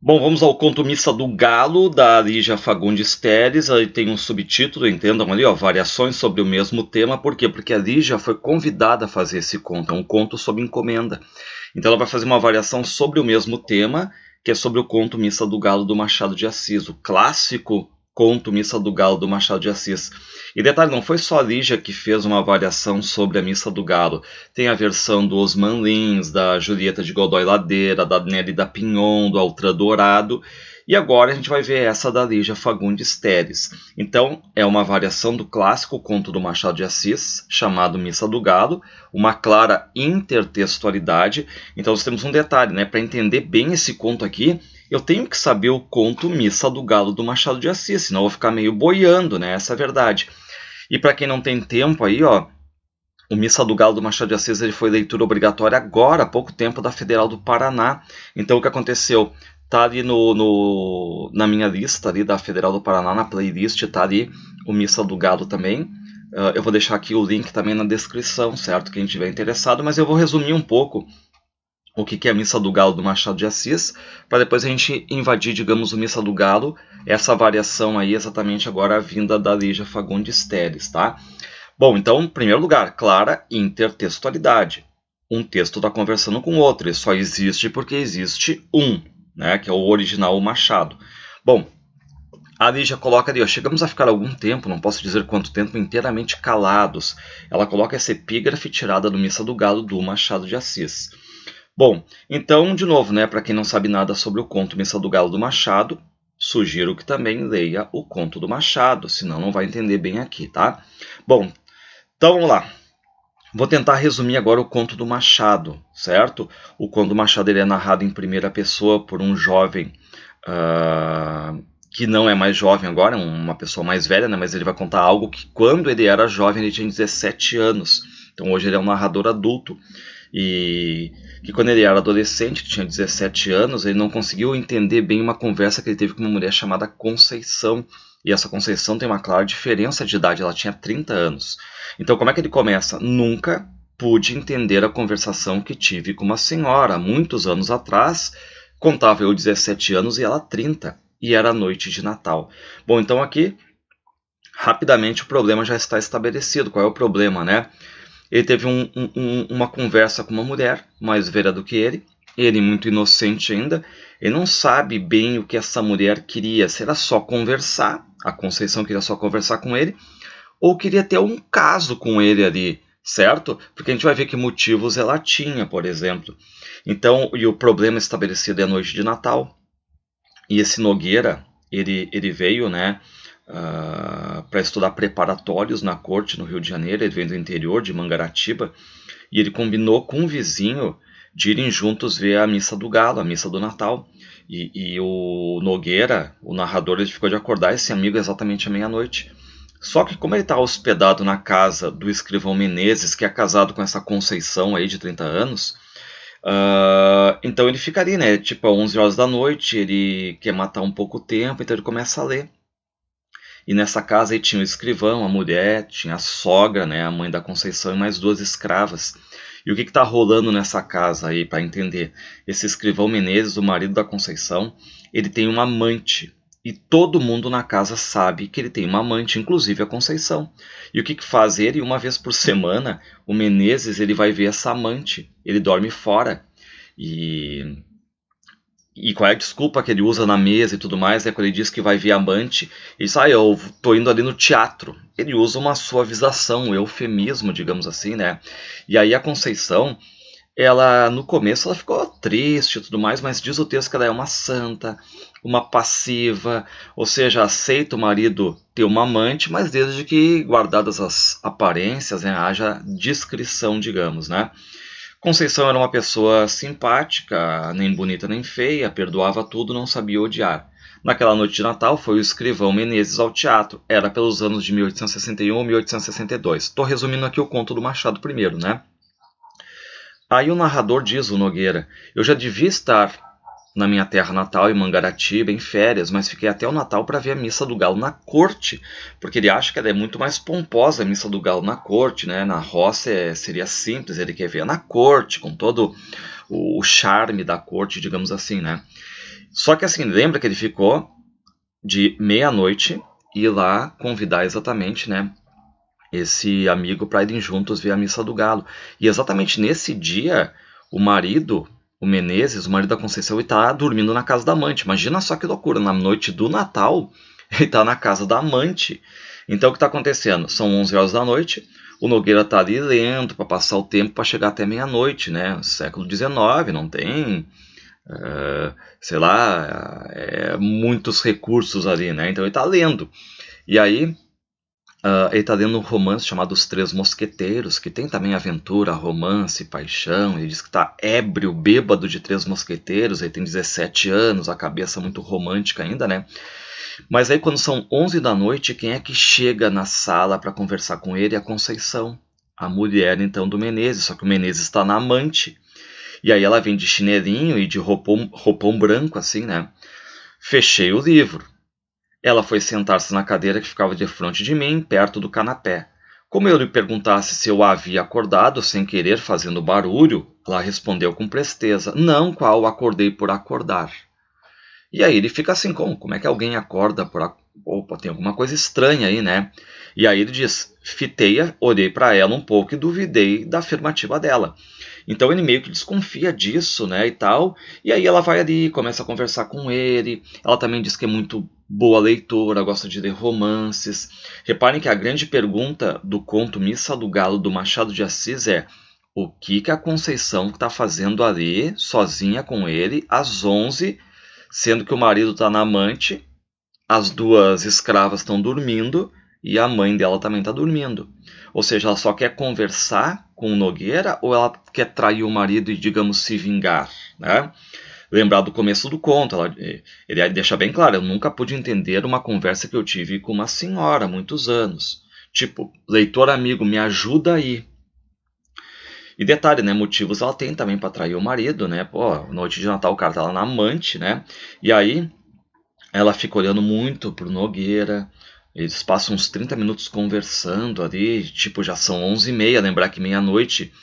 Bom, vamos ao conto Missa do Galo, da Lígia Fagundes Telles. Aí tem um subtítulo, entendam ali, ó, variações sobre o mesmo tema. Por quê? Porque a Lígia foi convidada a fazer esse conto, é um conto sob encomenda. Então ela vai fazer uma variação sobre o mesmo tema, que é sobre o conto Missa do Galo, do Machado de Assis, o clássico conto Missa do Galo, do Machado de Assis. E detalhe, não foi só a Lígia que fez uma variação sobre a Missa do Galo. Tem a versão do Osman Lins, da Julieta de Godoy Ladeira, da Nelly da Pinhon, do Altra Dourado. E agora a gente vai ver essa da Lígia Fagundes Telles. Então, é uma variação do clássico conto do Machado de Assis, chamado Missa do Galo, uma clara intertextualidade. Então, nós temos um detalhe, né? Para entender bem esse conto aqui, eu tenho que saber o conto Missa do Galo do Machado de Assis, senão eu vou ficar meio boiando, né? Essa é a verdade. E para quem não tem tempo aí, ó, o Missa do Galo do Machado de Assis ele foi leitura obrigatória agora, há pouco tempo, da Federal do Paraná. Então o que aconteceu? Tá ali na minha lista ali da Federal do Paraná, na playlist, tá ali o Missa do Galo também. Eu vou deixar aqui o link também na descrição, certo? Quem estiver interessado, mas eu vou resumir um pouco o que é a Missa do Galo do Machado de Assis, para depois a gente invadir, digamos, o Missa do Galo, essa variação aí exatamente agora vinda da Lígia Fagundes Telles, tá? Bom, então, em primeiro lugar, clara intertextualidade. Um texto está conversando com o outro, ele só existe porque existe um, né, que é o original, o Machado. Bom, a Lígia coloca ali, ó, chegamos a ficar algum tempo, não posso dizer quanto tempo, inteiramente calados. Ela coloca essa epígrafe tirada do Missa do Galo do Machado de Assis. Bom, então, de novo, né, para quem não sabe nada sobre o conto Missa do Galo do Machado, sugiro que também leia o conto do Machado, senão não vai entender bem aqui, tá? Bom, então vamos lá. Vou tentar resumir agora o conto do Machado, certo? O conto do Machado ele é narrado em primeira pessoa por um jovem que não é mais jovem agora, é uma pessoa mais velha, né, mas ele vai contar algo que quando ele era jovem ele tinha 17 anos. Então hoje ele é um narrador adulto. E que quando ele era adolescente, que tinha 17 anos, ele não conseguiu entender bem uma conversa que ele teve com uma mulher chamada Conceição. E essa Conceição tem uma clara diferença de idade, ela tinha 30 anos. Então como é que ele começa? Nunca pude entender a conversação que tive com uma senhora, muitos anos atrás, contava eu 17 anos e ela 30, e era noite de Natal. Bom, então aqui, rapidamente o problema já está estabelecido. Qual é o problema, né? Ele teve uma conversa com uma mulher mais velha do que ele muito inocente ainda, ele não sabe bem o que essa mulher queria, se era só conversar, a Conceição queria só conversar com ele, ou queria ter um caso com ele ali, certo? Porque a gente vai ver que motivos ela tinha, por exemplo. Então, e o problema estabelecido é a noite de Natal, e esse Nogueira, ele veio, né, para estudar preparatórios na corte no Rio de Janeiro. Ele vem do interior de Mangaratiba e ele combinou com um vizinho de irem juntos ver a Missa do Galo, a Missa do Natal. E o Nogueira, o narrador, ele ficou de acordar esse amigo exatamente à meia-noite. Só que como ele está hospedado na casa do escrivão Menezes, que é casado com essa Conceição aí de 30 anos, então ele fica ali, né, tipo, às 11 horas da noite, ele quer matar um pouco o tempo, então ele começa a ler. E nessa casa aí tinha o escrivão, a mulher, tinha a sogra, né, a mãe da Conceição, e mais duas escravas. E o que está rolando nessa casa aí, para entender? Esse escrivão Menezes, o marido da Conceição, ele tem uma amante. E todo mundo na casa sabe que ele tem uma amante, inclusive a Conceição. E o que faz ele? Uma vez por semana, o Menezes ele vai ver essa amante. Ele dorme fora. E qual é a desculpa que ele usa na mesa e tudo mais, né? Quando ele diz que vai ver a amante, ele diz, eu tô indo ali no teatro. Ele usa uma suavização, um eufemismo, digamos assim, né? E aí a Conceição, ela no começo ela ficou triste e tudo mais, mas diz o texto que ela é uma santa, uma passiva, ou seja, aceita o marido ter uma amante, mas desde que, guardadas as aparências, né, haja discrição, digamos, né? Conceição era uma pessoa simpática, nem bonita nem feia, perdoava tudo, não sabia odiar. Naquela noite de Natal foi o escrivão Menezes ao teatro, era pelos anos de 1861 ou 1862. Estou resumindo aqui o conto do Machado primeiro, né? Aí o narrador diz, o Nogueira, eu já devia estar na minha terra natal, em Mangaratiba, em férias, mas fiquei até o Natal para ver a Missa do Galo na corte, porque ele acha que ela é muito mais pomposa, a Missa do Galo na corte, né? Na roça seria simples, ele quer ver na corte, com todo o charme da corte, digamos assim, né? Só que assim, lembra que ele ficou de meia-noite ir lá convidar exatamente, né, esse amigo para irem juntos ver a Missa do Galo. E exatamente nesse dia, o marido, o Menezes, o marido da Conceição, ele está dormindo na casa da amante. Imagina só que loucura, na noite do Natal, ele está na casa da amante. Então o que está acontecendo? São 11 horas da noite, o Nogueira está ali lento para passar o tempo para chegar até meia-noite, né? Século XIX, não tem, sei lá, muitos recursos ali, né? Então ele está lendo. E aí ele está lendo um romance chamado Os Três Mosqueteiros, que tem também aventura, romance, paixão. Ele diz que está ébrio, bêbado de Três Mosqueteiros. Ele tem 17 anos, a cabeça muito romântica ainda, né? Mas aí quando são 11 da noite, quem é que chega na sala para conversar com ele? É a Conceição, a mulher então do Menezes. Só que o Menezes está na amante. E aí ela vem de chinelinho e de roupão branco, assim, né? Fechei o livro. Ela foi sentar-se na cadeira que ficava de frente de mim, perto do canapé. Como eu lhe perguntasse se eu a havia acordado, sem querer, fazendo barulho, ela respondeu com presteza: não, qual acordei por acordar. E aí ele fica assim, como é que alguém acorda por... Opa, tem alguma coisa estranha aí, né? E aí ele diz: fitei-a, olhei para ela um pouco e duvidei da afirmativa dela. Então ele meio que desconfia disso, né, e tal. E aí ela vai ali, começa a conversar com ele. Ela também diz que é muito boa leitora, gosta de ler romances. Reparem que a grande pergunta do conto Missa do Galo, do Machado de Assis, é: o que a Conceição está fazendo ali, sozinha com ele, às 11, sendo que o marido está na amante, as duas escravas estão dormindo e a mãe dela também está dormindo. Ou seja, ela só quer conversar com o Nogueira ou ela quer trair o marido e, digamos, se vingar, né? Lembrar do começo do conto, ele deixa bem claro: eu nunca pude entender uma conversa que eu tive com uma senhora há muitos anos. Tipo, leitor amigo, me ajuda aí. E detalhe, né? Motivos ela tem também para trair o marido, né? Pô, noite de Natal o cara tá lá na amante, né? E aí ela fica olhando muito pro Nogueira. Eles passam uns 30 minutos conversando ali, tipo, já são 11h30, lembrar que meia-noite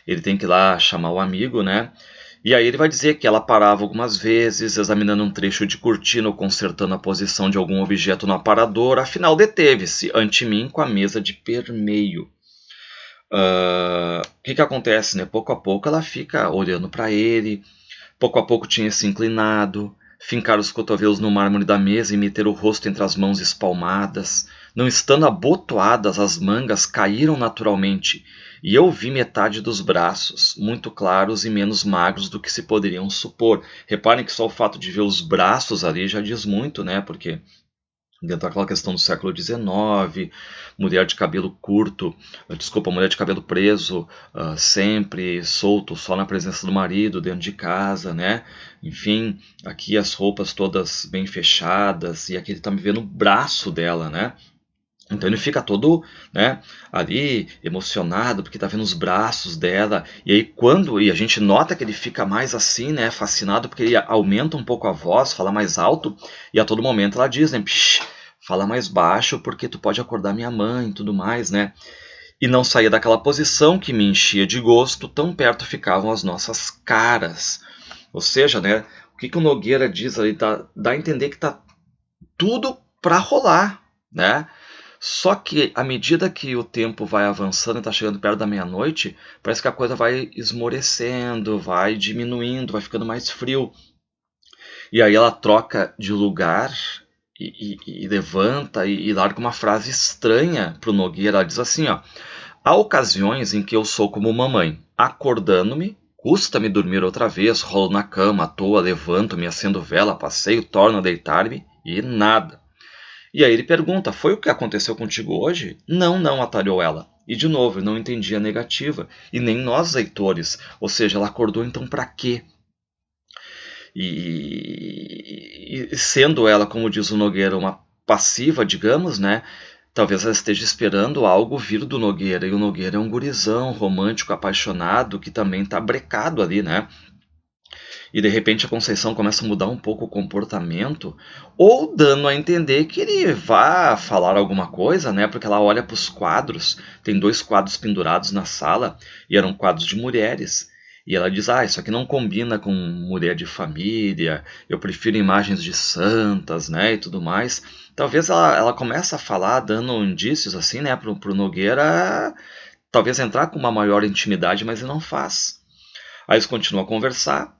ele tem que ir lá chamar o amigo, né? E aí ele vai dizer que ela parava algumas vezes, examinando um trecho de cortina ou consertando a posição de algum objeto no aparador, afinal deteve-se ante mim com a mesa de permeio. O que acontece, né? Pouco a pouco ela fica olhando para ele, pouco a pouco tinha se inclinado, fincar os cotovelos no mármore da mesa e meter o rosto entre as mãos espalmadas. Não estando abotoadas, as mangas caíram naturalmente, e eu vi metade dos braços, muito claros e menos magros do que se poderiam supor. Reparem que só o fato de ver os braços ali já diz muito, né? Porque dentro daquela questão do século XIX, mulher de cabelo curto, mulher de cabelo preso, sempre solto, só na presença do marido, dentro de casa, né? Enfim, aqui as roupas todas bem fechadas, e aqui ele tá me vendo o braço dela, né? Então ele fica todo, né, ali emocionado porque tá vendo os braços dela. E aí e a gente nota que ele fica mais assim, né, fascinado, porque ele aumenta um pouco a voz, fala mais alto, e a todo momento ela diz, né, fala mais baixo porque tu pode acordar minha mãe e tudo mais, né? E não saía daquela posição que me enchia de gosto, tão perto ficavam as nossas caras. Ou seja, né, o que o Nogueira diz ali, dá a entender que tá tudo para rolar, né? Só que à medida que o tempo vai avançando e está chegando perto da meia-noite, parece que a coisa vai esmorecendo, vai diminuindo, vai ficando mais frio. E aí ela troca de lugar e levanta e larga uma frase estranha para o Nogueira. Ela diz assim, ó: há ocasiões em que eu sou como mamãe, acordando-me, custa-me dormir outra vez, rolo na cama à toa, levanto-me, acendo vela, passeio, torno a deitar-me e nada. E aí ele pergunta: foi o que aconteceu contigo hoje? Não, atalhou ela. E de novo, eu não entendi a negativa. E nem nós, leitores. Ou seja, ela acordou então para quê? E sendo ela, como diz o Nogueira, uma passiva, digamos, né? Talvez ela esteja esperando algo vir do Nogueira. E o Nogueira é um gurizão romântico, apaixonado, que também está brecado ali, né? E de repente a Conceição começa a mudar um pouco o comportamento, ou dando a entender que ele vá falar alguma coisa, né? Porque ela olha para os quadros, tem 2 quadros pendurados na sala, e eram quadros de mulheres. E ela diz, isso aqui não combina com mulher de família, eu prefiro imagens de santas, né, e tudo mais. Talvez ela comece a falar, dando indícios assim, né, pro Nogueira, talvez entrar com uma maior intimidade, mas ele não faz. Aí eles continuam a conversar.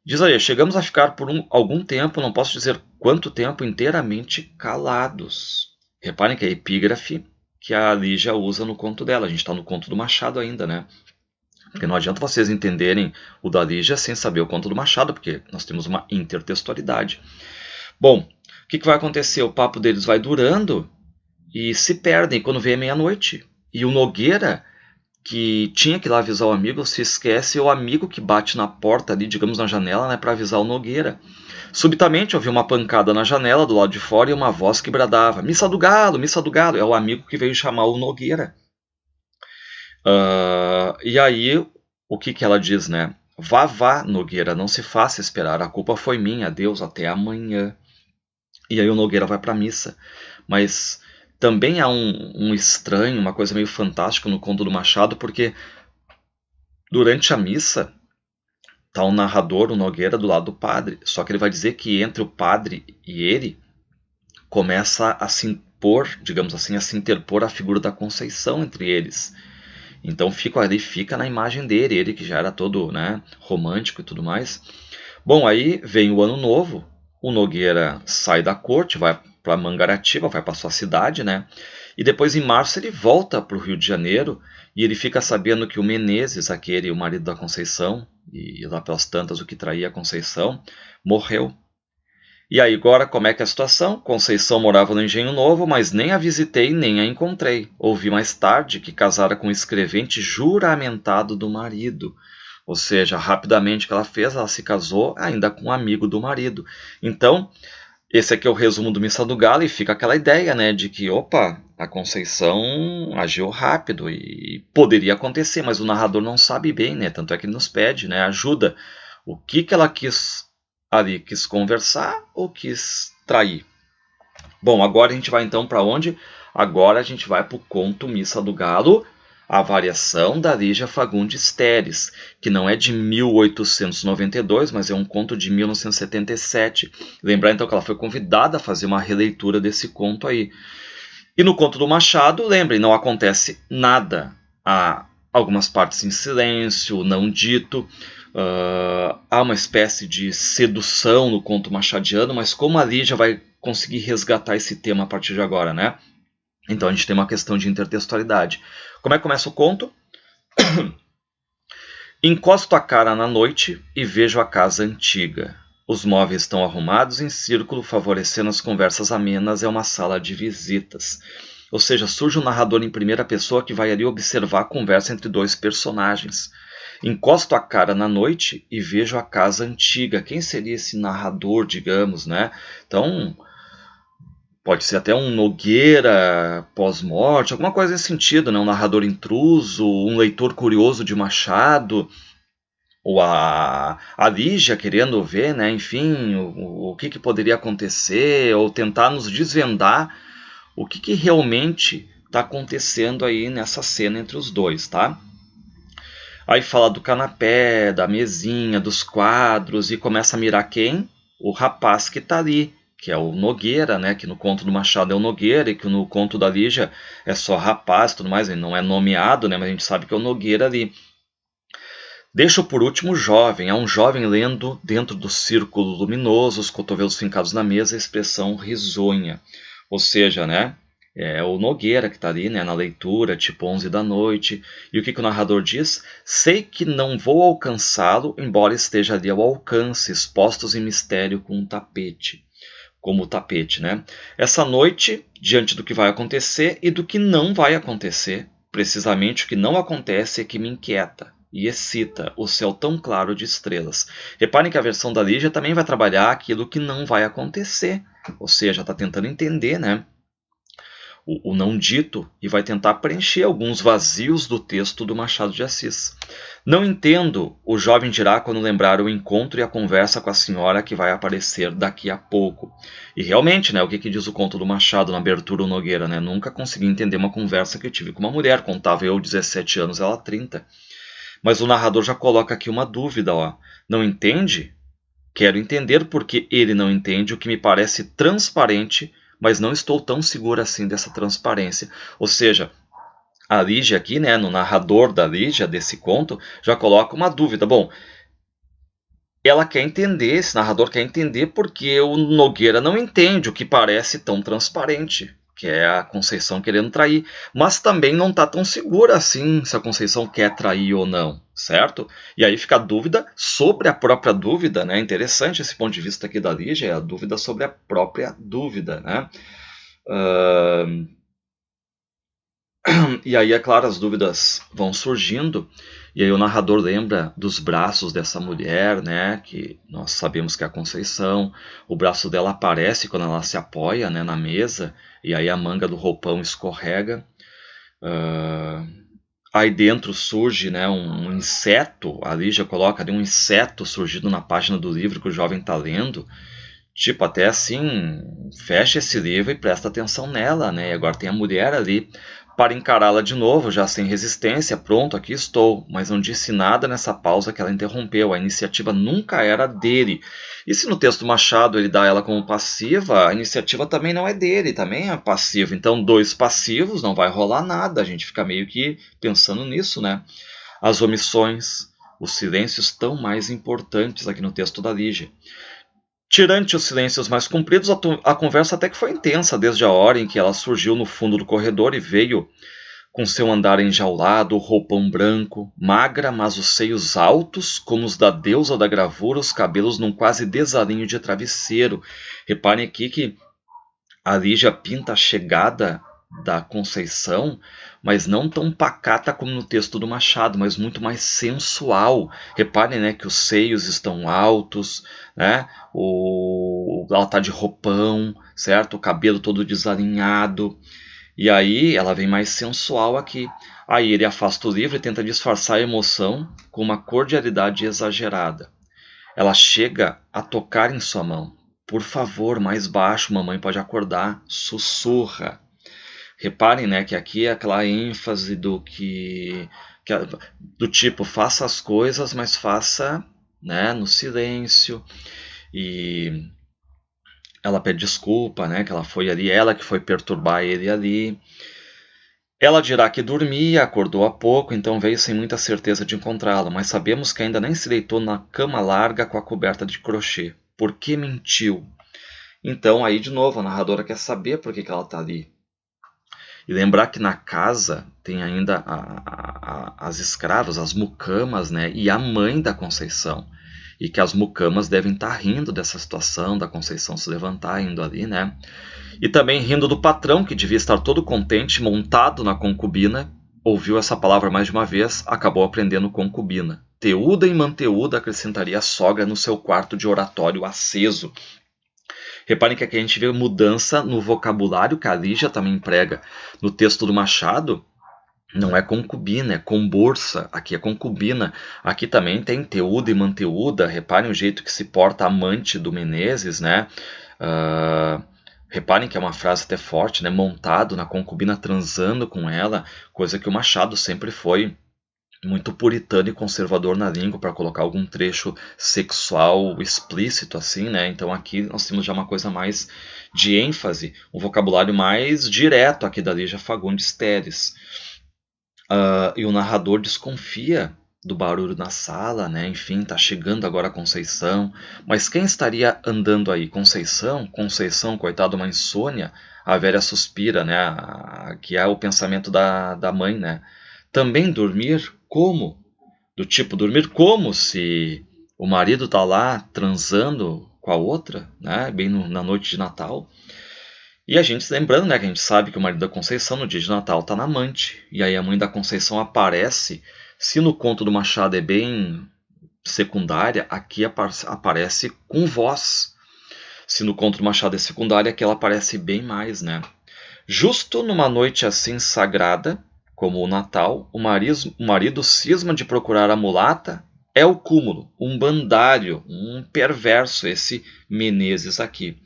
Diz aí, chegamos a ficar por algum tempo, não posso dizer quanto tempo, inteiramente calados. Reparem que é a epígrafe que a Lígia usa no conto dela. A gente está no conto do Machado ainda, né? Porque não adianta vocês entenderem o da Lígia sem saber o conto do Machado, porque nós temos uma intertextualidade. Bom, o que vai acontecer? O papo deles vai durando e se perdem quando vem a meia-noite. E o Nogueira, que tinha que ir lá avisar o amigo, se esquece, o amigo que bate na porta ali, digamos na janela, né, para avisar o Nogueira. Subitamente ouviu uma pancada na janela do lado de fora e uma voz que bradava, missa do galo, missa do galo. É o amigo que veio chamar o Nogueira. E aí, o que ela diz, né? Vá, Nogueira, não se faça esperar, a culpa foi minha, adeus, até amanhã. E aí o Nogueira vai para a missa. Mas também há um estranho, uma coisa meio fantástica no conto do Machado, porque durante a missa está o narrador, o Nogueira, do lado do padre. Só que ele vai dizer que entre o padre e ele começa a se impor, digamos assim, a se interpor a figura da Conceição entre eles. Então fica na imagem dele, ele que já era todo, né, romântico e tudo mais. Bom, aí vem o ano novo, o Nogueira sai da corte, vai para Mangaratiba, vai para sua cidade, né? E depois em março ele volta para o Rio de Janeiro e ele fica sabendo que o Menezes, o marido da Conceição, e lá pelas tantas o que traía a Conceição, morreu. E aí agora como é que é a situação? Conceição morava no Engenho Novo, mas nem a visitei nem a encontrei. Ouvi mais tarde que casara com o escrevente juramentado do marido. Ou seja, rapidamente que ela fez, ela se casou ainda com um amigo do marido. Então, esse aqui é o resumo do Missa do Galo e fica aquela ideia, né, de que, a Conceição agiu rápido e poderia acontecer, mas o narrador não sabe bem, né, tanto é que ele nos pede, né, ajuda. O que ela quis ali? Quis conversar ou quis trair? Bom, agora a gente vai então para onde? Agora a gente vai para o conto Missa do Galo, a variação da Lígia Fagundes Telles, que não é de 1892, mas é um conto de 1977. Lembrar então que ela foi convidada a fazer uma releitura desse conto aí. E no conto do Machado, lembrem, não acontece nada. Há algumas partes em silêncio, não dito. Há uma espécie de sedução no conto machadiano, mas como a Lígia vai conseguir resgatar esse tema a partir de agora, né? Então a gente tem uma questão de intertextualidade. Como é que começa o conto? Encosto a cara na noite e vejo a casa antiga. Os móveis estão arrumados em círculo, favorecendo as conversas amenas. É uma sala de visitas. Ou seja, surge um narrador em primeira pessoa que vai ali observar a conversa entre dois personagens. Encosto a cara na noite e vejo a casa antiga. Quem seria esse narrador, digamos, né? Então, pode ser até um Nogueira pós-morte, alguma coisa nesse sentido, né? Um narrador intruso, um leitor curioso de Machado, ou a Lígia querendo ver, né? Enfim, o que poderia acontecer, ou tentar nos desvendar o que realmente está acontecendo aí nessa cena entre os dois, tá? Aí fala do canapé, da mesinha, dos quadros, e começa a mirar quem? O rapaz que está ali, que é o Nogueira, né? Que no conto do Machado é o Nogueira, e que no conto da Lígia é só rapaz e tudo mais, ele não é nomeado, né? Mas a gente sabe que é o Nogueira ali. Deixo por último o jovem, é um jovem lendo dentro do círculo luminoso, os cotovelos fincados na mesa, a expressão risonha. Ou seja, né? É o Nogueira que está ali, né, na leitura, tipo 11 da noite. E o que o narrador diz? Sei que não vou alcançá-lo, embora esteja ali ao alcance, expostos em mistério com um tapete. Como o tapete, né? Essa noite, diante do que vai acontecer e do que não vai acontecer, precisamente o que não acontece é que me inquieta e excita o céu tão claro de estrelas. Reparem que a versão da Lígia também vai trabalhar aquilo que não vai acontecer. Ou seja, está tentando entender, né? O não dito e vai tentar preencher alguns vazios do texto do Machado de Assis. Não entendo, o jovem dirá quando lembrar o encontro e a conversa com a senhora que vai aparecer daqui a pouco. E realmente, né, o que diz o conto do Machado na abertura do Nogueira? Né? Nunca consegui entender uma conversa que eu tive com uma mulher, contava eu 17 anos, ela 30. Mas o narrador já coloca aqui uma dúvida, ó. Não entende? Quero entender porque ele não entende o que me parece transparente, mas não estou tão seguro assim dessa transparência. Ou seja, a Lígia aqui, né, no narrador da Lígia, desse conto, já coloca uma dúvida. Bom, ela quer entender, esse narrador quer entender porque o Nogueira não entende o que parece tão transparente, que é a Conceição querendo trair, mas também não está tão segura assim se a Conceição quer trair ou não, certo? E aí fica a dúvida sobre a própria dúvida, né? Interessante esse ponto de vista aqui da Lígia, é a dúvida sobre a própria dúvida, né? E aí, é claro, as dúvidas vão surgindo, e aí o narrador lembra dos braços dessa mulher, né, que nós sabemos que é a Conceição. O braço dela aparece quando ela se apoia, né, na mesa, e aí a manga do roupão escorrega. Aí dentro surge, né, um inseto, a Lígia coloca ali um inseto surgido na página do livro que o jovem está lendo. Tipo, até assim, fecha esse livro e presta atenção nela, né? E agora tem a mulher ali para encará-la de novo, já sem resistência. Pronto, aqui estou. Mas não disse nada nessa pausa que ela interrompeu. A iniciativa nunca era dele. E se no texto Machado ele dá ela como passiva, a iniciativa também não é dele, também é passiva. Então, dois passivos, não vai rolar nada. A gente fica meio que pensando nisso, né? As omissões, os silêncios tão mais importantes aqui no texto da Lígia. Tirante os silêncios mais compridos, a conversa até que foi intensa desde a hora em que ela surgiu no fundo do corredor e veio com seu andar enjaulado, o roupão branco, magra, mas os seios altos, como os da deusa da gravura, os cabelos num quase desalinho de travesseiro. Reparem aqui que a Lígia pinta a chegada da Conceição, mas não tão pacata como no texto do Machado, mas muito mais sensual. Reparem, né, que os seios estão altos, né, ela está de roupão, certo? O cabelo todo desalinhado. E aí ela vem mais sensual aqui. Aí ele afasta o livro e tenta disfarçar a emoção com uma cordialidade exagerada. Ela chega a tocar em sua mão. Por favor, mais baixo, mamãe pode acordar. Sussurra. Reparem, né, que aqui é aquela ênfase do do tipo, faça as coisas, mas faça, né, no silêncio. E ela pede desculpa, né, que ela foi ali, ela que foi perturbar ele ali. Ela dirá que dormia, acordou há pouco, então veio sem muita certeza de encontrá-lo, mas sabemos que ainda nem se deitou na cama larga com a coberta de crochê. Por que mentiu? Então, aí de novo, a narradora quer saber por que ela está ali. E lembrar que na casa tem ainda as escravas, as mucamas, né? E a mãe da Conceição. E que as mucamas devem estar rindo dessa situação, da Conceição se levantar indo ali, né? E também rindo do patrão, que devia estar todo contente, montado na concubina. Ouviu essa palavra mais de uma vez, acabou aprendendo concubina. Teuda e Manteuda acrescentaria a sogra no seu quarto de oratório aceso. Reparem que aqui a gente vê mudança no vocabulário que a Lígia também emprega. No texto do Machado, não é concubina, é comborça. Aqui é concubina. Aqui também tem Teuda e Manteuda. Reparem o jeito que se porta a amante do Menezes, né? Reparem que é uma frase até forte, né? Montado na concubina, transando com ela. Coisa que o Machado sempre foi muito puritano e conservador na língua para colocar algum trecho sexual explícito assim, né? Então aqui nós temos já uma coisa mais de ênfase, um vocabulário mais direto aqui da Lígia Fagundes Telles. E o narrador desconfia do barulho na sala, né? Enfim, tá chegando agora a Conceição, mas quem estaria andando aí? Conceição? Conceição, coitado, uma insônia. A velha suspira, né? Que é o pensamento da mãe, né? Também dormir como? Do tipo, dormir como se o marido está lá transando com a outra, né? Bem na noite de Natal. E a gente, lembrando, né, que a gente sabe que o marido da Conceição no dia de Natal está na amante. E aí a mãe da Conceição aparece. Se no conto do Machado é bem secundária, aqui aparece com voz. Se no conto do Machado é secundária, aqui ela aparece bem mais, né? Justo numa noite assim sagrada, como o Natal, o marido cisma de procurar a mulata. É o cúmulo, um bandário, um perverso, esse Menezes aqui.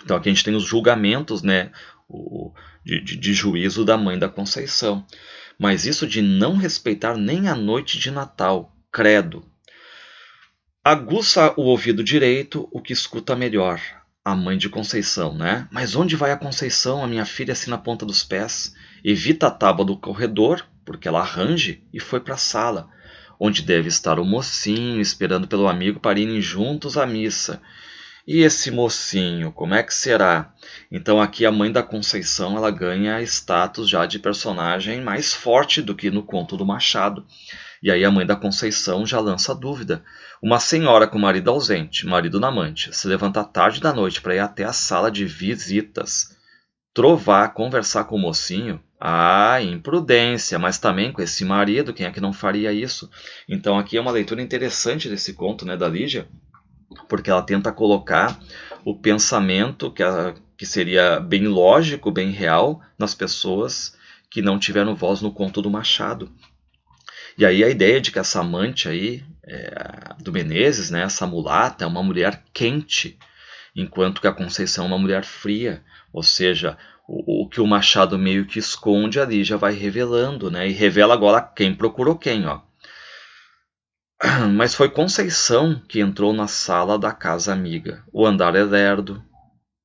Então aqui a gente tem os julgamentos, né, de juízo da mãe da Conceição. Mas isso de não respeitar nem a noite de Natal, credo. Aguça o ouvido direito, o que escuta melhor. A mãe de Conceição, né? Mas onde vai a Conceição, a minha filha, assim na ponta dos pés? Evita a tábua do corredor, porque ela arranje, e foi para a sala, onde deve estar o mocinho, esperando pelo amigo para irem juntos à missa. E esse mocinho, como é que será? Então aqui a mãe da Conceição, ela ganha status já de personagem mais forte do que no conto do Machado. E aí a mãe da Conceição já lança a dúvida. Uma senhora com marido ausente, marido na amante, se levanta tarde da noite para ir até a sala de visitas, trovar, conversar com o mocinho. Ah, imprudência, mas também com esse marido, quem é que não faria isso? Então aqui é uma leitura interessante desse conto, né, da Lígia, porque ela tenta colocar o pensamento que seria bem lógico, bem real, nas pessoas que não tiveram voz no conto do Machado. E aí a ideia de que essa amante aí, do Menezes, né, essa mulata, é uma mulher quente, enquanto que a Conceição é uma mulher fria. Ou seja, o que o Machado meio que esconde ali já vai revelando, né, e revela agora quem procurou quem, ó. Mas foi Conceição que entrou na sala da casa amiga. O andar é lerdo,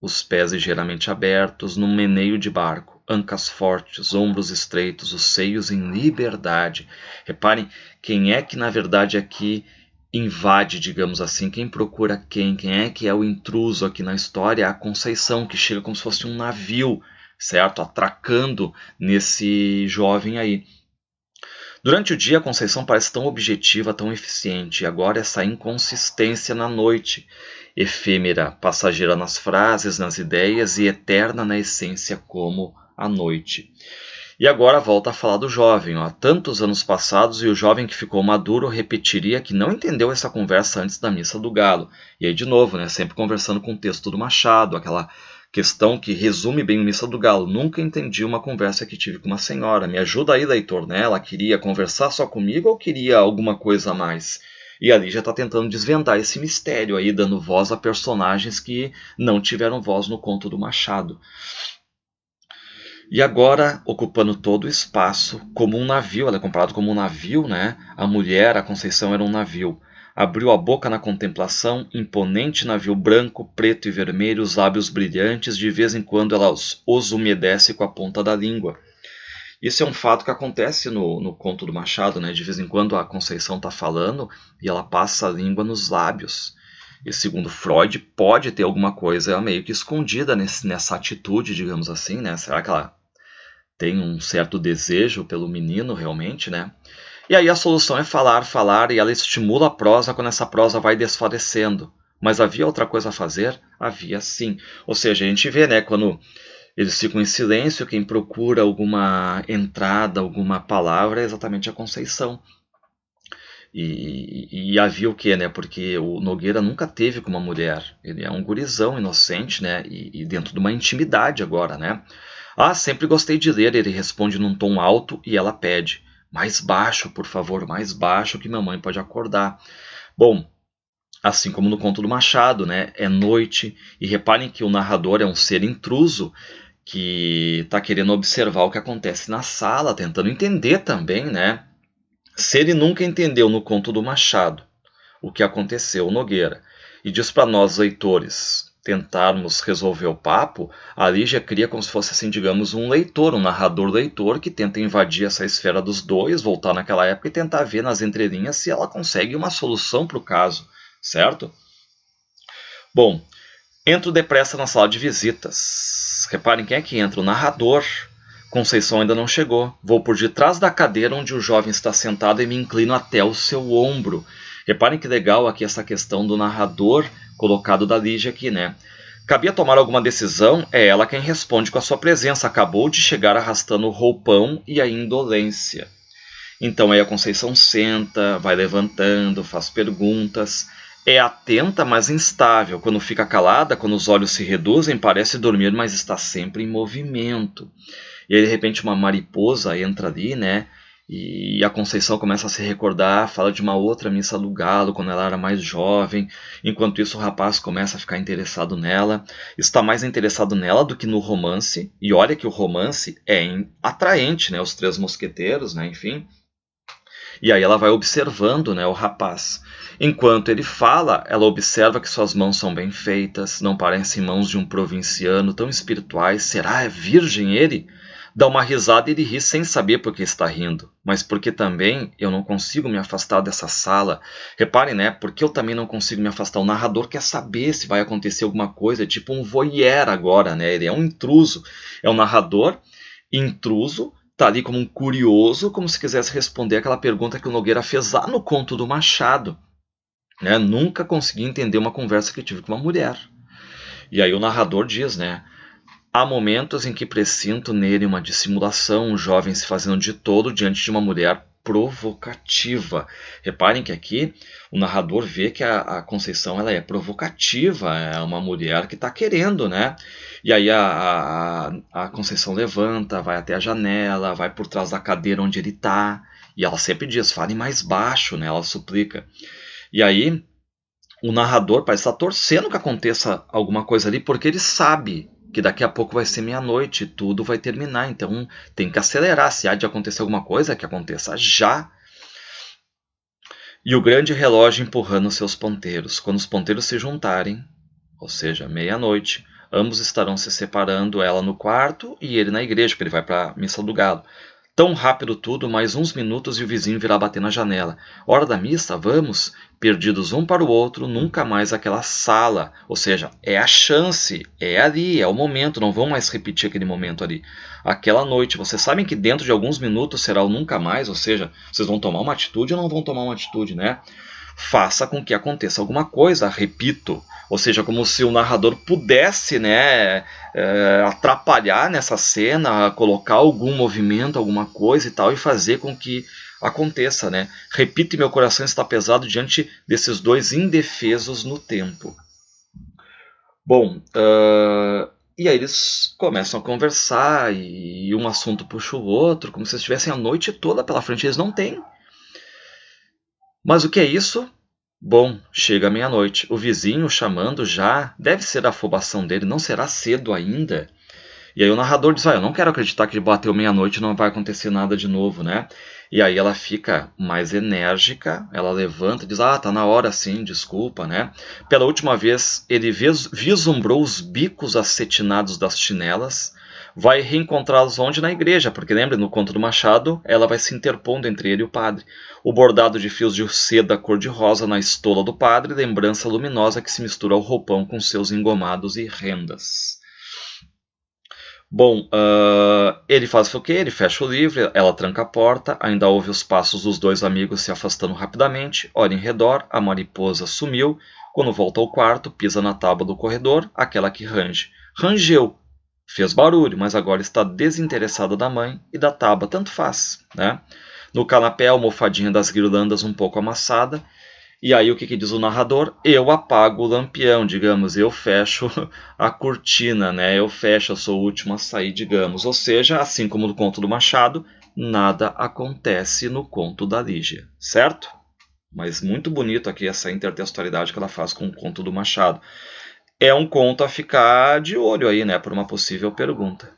os pés ligeiramente abertos, num meneio de barco, ancas fortes, ombros estreitos, os seios em liberdade. Reparem, quem é que na verdade aqui invade, digamos assim, quem procura quem é que é o intruso aqui na história? É a Conceição, que chega como se fosse um navio, certo? Atracando nesse jovem aí. Durante o dia, a Conceição parece tão objetiva, tão eficiente, e agora essa inconsistência na noite, efêmera, passageira nas frases, nas ideias e eterna na essência como a noite. E agora volta a falar do jovem. Há tantos anos passados, e o jovem que ficou maduro repetiria que não entendeu essa conversa antes da missa do galo. E aí, de novo, né, sempre conversando com o texto do Machado, aquela questão que resume bem o Missa do Galo. Nunca entendi uma conversa que tive com uma senhora. Me ajuda aí, leitor, né? Ela queria conversar só comigo ou queria alguma coisa a mais? E ali já está tentando desvendar esse mistério aí, dando voz a personagens que não tiveram voz no conto do Machado. E agora, ocupando todo o espaço, como um navio, ela é comparada como um navio, né? A mulher, a Conceição, era um navio. Abriu a boca na contemplação, imponente navio branco, preto e vermelho, os lábios brilhantes, de vez em quando ela os umedece com a ponta da língua. Isso é um fato que acontece no conto do Machado, né? De vez em quando a Conceição está falando e ela passa a língua nos lábios. E segundo Freud, pode ter alguma coisa meio que escondida nessa atitude, digamos assim, né? Será que ela tem um certo desejo pelo menino realmente, né? E aí a solução é falar, falar, e ela estimula a prosa quando essa prosa vai desfalecendo. Mas havia outra coisa a fazer? Havia sim. Ou seja, a gente vê, né, quando eles ficam em silêncio, quem procura alguma entrada, alguma palavra é exatamente a Conceição. E havia o quê, né? Porque o Nogueira nunca teve com uma mulher. Ele é um gurizão inocente, né? E dentro de uma intimidade agora, né? Ah, sempre gostei de ler, ele responde num tom alto e ela pede. Mais baixo, por favor, mais baixo que minha mãe pode acordar. Bom, assim como no conto do Machado, né? É noite, e reparem que o narrador é um ser intruso que está querendo observar o que acontece na sala, tentando entender também, né? Se ele nunca entendeu no conto do Machado o que aconteceu, Nogueira, e diz para nós, leitores, tentarmos resolver o papo, a Lígia cria como se fosse, assim, digamos, um leitor, um narrador-leitor que tenta invadir essa esfera dos dois, voltar naquela época e tentar ver nas entrelinhas se ela consegue uma solução para o caso, certo? Bom, entro depressa na sala de visitas. Reparem quem é que entra, o narrador. Conceição ainda não chegou. Vou por detrás da cadeira onde o jovem está sentado e me inclino até o seu ombro. Reparem que legal aqui essa questão do narrador colocado da Lígia aqui, né? Cabia tomar alguma decisão, é ela quem responde com a sua presença. Acabou de chegar arrastando o roupão e a indolência. Então aí a Conceição senta, vai levantando, faz perguntas. É atenta, mas instável. Quando fica calada, quando os olhos se reduzem, parece dormir, mas está sempre em movimento. E aí, de repente, uma mariposa entra ali, né? E a Conceição começa a se recordar, fala de uma outra missa do galo, quando ela era mais jovem. Enquanto isso, o rapaz começa a ficar interessado nela. Está mais interessado nela do que no romance. E olha que o romance é atraente, né? Os Três Mosqueteiros, né? Enfim. E aí ela vai observando, né, o rapaz. Enquanto ele fala, ela observa que suas mãos são bem feitas, não parecem mãos de um provinciano, tão espirituais. Será virgem ele? Dá uma risada e ele ri sem saber por que está rindo. Mas porque também eu não consigo me afastar dessa sala. Reparem, né? Porque eu também não consigo me afastar. O narrador quer saber se vai acontecer alguma coisa. É tipo um voyeur agora, né? Ele é um intruso. É um narrador intruso. Está ali como um curioso, como se quisesse responder aquela pergunta que o Nogueira fez lá no Conto do Machado. Né? Nunca consegui entender uma conversa que tive com uma mulher. E aí o narrador diz, né? Há momentos em que presinto nele uma dissimulação, um jovem se fazendo de todo diante de uma mulher provocativa. Reparem que aqui o narrador vê que a Conceição ela é provocativa, é uma mulher que está querendo, né? E aí a Conceição levanta, vai até a janela, vai por trás da cadeira onde ele está, e ela sempre diz, fale mais baixo, né? Ela suplica. E aí o narrador parece estar torcendo que aconteça alguma coisa ali, porque ele sabe que daqui a pouco vai ser meia-noite, tudo vai terminar, então tem que acelerar. Se há de acontecer alguma coisa, que aconteça já. E o grande relógio empurrando seus ponteiros. Quando os ponteiros se juntarem, ou seja, meia-noite, ambos estarão se separando, ela no quarto e ele na igreja, porque ele vai para a missa do galo. Tão rápido tudo, mais uns minutos e o vizinho virá bater na janela. Hora da missa, vamos? Perdidos um para o outro, nunca mais aquela sala. Ou seja, é a chance, é ali, é o momento, não vão mais repetir aquele momento ali. Aquela noite, vocês sabem que dentro de alguns minutos será o nunca mais, ou seja, vocês vão tomar uma atitude ou não vão tomar uma atitude, né? Faça com que aconteça alguma coisa, repito. Ou seja, como se o narrador pudesse, né, atrapalhar nessa cena, colocar algum movimento, alguma coisa e tal, e fazer com que aconteça, né? Repito, meu coração está pesado diante desses dois indefesos no tempo. Bom, e aí eles começam a conversar e um assunto puxa o outro, como se eles tivessem a noite toda pela frente. Eles não têm. Mas o que é isso? Bom, chega a meia-noite. O vizinho chamando já, deve ser a afobação dele, não será cedo ainda. E aí o narrador diz, eu não quero acreditar que bateu meia-noite e não vai acontecer nada de novo, né? E aí ela fica mais enérgica, ela levanta e diz, tá na hora sim, desculpa, né? Pela última vez, ele vislumbrou os bicos acetinados das chinelas, vai reencontrá-los onde? Na igreja, porque lembre, no Conto do Machado, ela vai se interpondo entre ele e o padre. O bordado de fios de seda cor-de-rosa na estola do padre, lembrança luminosa que se mistura ao roupão com seus engomados e rendas. Bom, ele faz o quê? Ele fecha o livro, ela tranca a porta, ainda ouve os passos dos dois amigos se afastando rapidamente, olha em redor, a mariposa sumiu, quando volta ao quarto, pisa na tábua do corredor, aquela que range. Rangeu, fez barulho, mas agora está desinteressada da mãe e da tábua, tanto faz, né? No canapé, a almofadinha das guirlandas um pouco amassada. E aí o que diz o narrador? Eu apago o lampião, digamos, eu fecho a cortina, né? Eu fecho, eu sou o último a sair, digamos. Ou seja, assim como no Conto do Machado, nada acontece no Conto da Lígia, certo? Mas muito bonito aqui essa intertextualidade que ela faz com o Conto do Machado. É um conto a ficar de olho aí, né? Por uma possível pergunta.